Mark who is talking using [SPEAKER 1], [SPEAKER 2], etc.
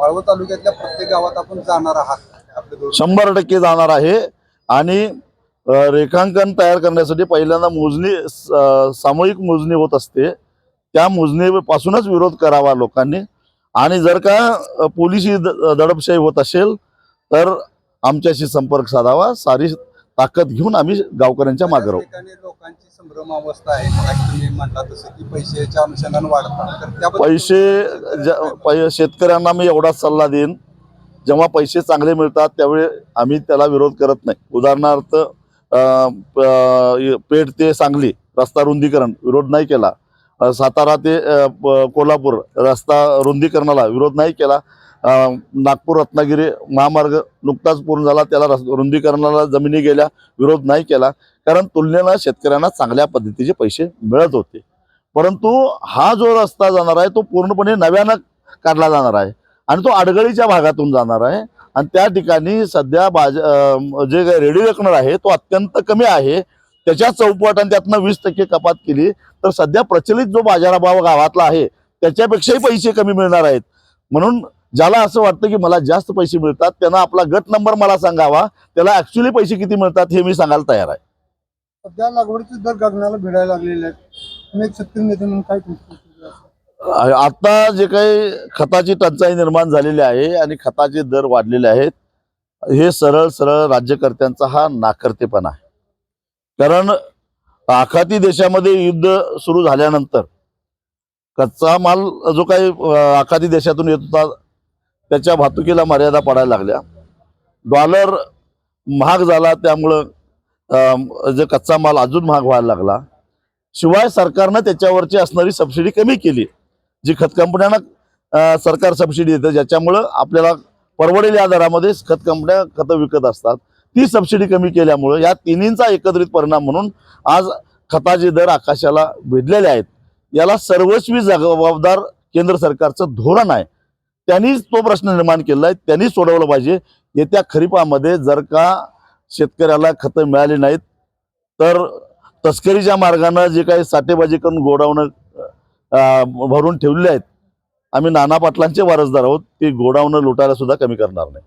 [SPEAKER 1] वाळवंट तालुक्यातल्या प्रत्येक गावात आपण जाणार आहात?
[SPEAKER 2] 100% जाणार आहे आणि रेखांकन तयार करण्यासाठी पहिल्यांदा मोजणी सामूहिक मोजणी होत असते, त्या मोजणीपासूनच विरोध करावा लोकांनी। आणि जर का पोलिसी दडपशाही होत असेल तर आमच्याशी संपर्क साधावा, सारी ताकद घेऊन आम्ही गावकऱ्यांच्या मागे राहू।
[SPEAKER 1] लोकांची संभ्रमावस्था आहे, तुम्ही म्हणता तसं की पैशाच्या अनुषंगाने वाढतात, तर त्या
[SPEAKER 2] पैसे शेतकऱ्यांना मी एवढाच सल्ला देईन, जेव्हा पैसे चांगले मिळतात त्यावेळी आम्ही त्याला विरोध करत नाही। उदाहरणार्थ पेठ ते सांगली रस्ता रुंदीकरण विरोध नाही केला, सातारा ते कोल्हापूर रस्ता रुंदीकरणाला विरोध नाही केला, नागपूर रत्नागिरी महामार्ग नुकताच पूर्ण झाला त्याला रुंदीकरणाला जमिनी गेल्या विरोध नाही केला, कारण तुलनेनं शेतकऱ्यांना चांगल्या पद्धतीचे पैसे मिळत होते। परंतु हा जो रस्ता जाणार आहे तो पूर्णपणे नव्यानं काढला जाणार आहे आणि तो अडगळीच्या भागातून जाणार आहे आणि त्या ठिकाणी सध्या जे काही रेडी रेकनर आहे तो अत्यंत कमी आहे, त्याच्या चौपट आणि त्यातनं 20% कपात केली तर सध्या प्रचलित जो बाजारभाव गावातला आहे त्याच्यापेक्षाही पैसे कमी मिळणार आहेत। म्हणून ज्याला असं वाटतं की मला जास्त पैसे मिळतात त्यांना आपला गट नंबर मला सांगावा, त्याला ऍक्च्युअली पैसे किती मिळतात हे मी सांगायला तयार आहे।
[SPEAKER 1] सध्या लागवडीचे दर गगनाला भिडायला लागलेले आहेत, तुम्ही एक शेतकरी नेते म्हणून काय सांगता?
[SPEAKER 2] आता जे काही खताची टंचाई निर्माण झालेली आहे आणि खताचे दर वाढलेले आहेत, हे सरळ सरळ राज्यकर्त्यांचा हा नाकर्तेपणा आहे। कारण आखाती देशामध्ये युद्ध सुरू झाल्यानंतर कच्चा माल जो काही आखाती देशातून येत होता त्याच्या वाहतुकीला मर्यादा पडायला लागल्या, डॉलर महाग झाला त्यामुळं जे कच्चा माल अजून महाग व्हायला लागला, शिवाय सरकारनं त्याच्यावरची असणारी सबसिडी कमी केली, जी खत कंपन्यांना सरकार सबसिडी देतं ज्याच्यामुळं आपल्याला परवडेल या दरामध्ये खत कंपन्या खतं विकत असतात, ती सबसिडी कमी केल्यामुळं या तिन्हींचा एकत्रित परिणाम म्हणून आज खताचे दर आकाशाला भिडलेले आहेत। याला सर्वस्वी जबाबदार केंद्र सरकारचं धोरण आहे, त्यांनीच तो प्रश्न निर्माण केला आहे, त्यांनीच सोडवलं पाहिजे। येत्या खरीपामध्ये जर का शेतकऱ्याला खतं मिळाली नाहीत तर तस्करीच्या मार्गाने जे काही साठेबाजी करून गोडाऊन भरून ठेवले आहेत, आम्ही नाना पाटलांचे वारसदार आहोत, ती गोडाऊन लुटायला सुद्धा कमी करणार नाही।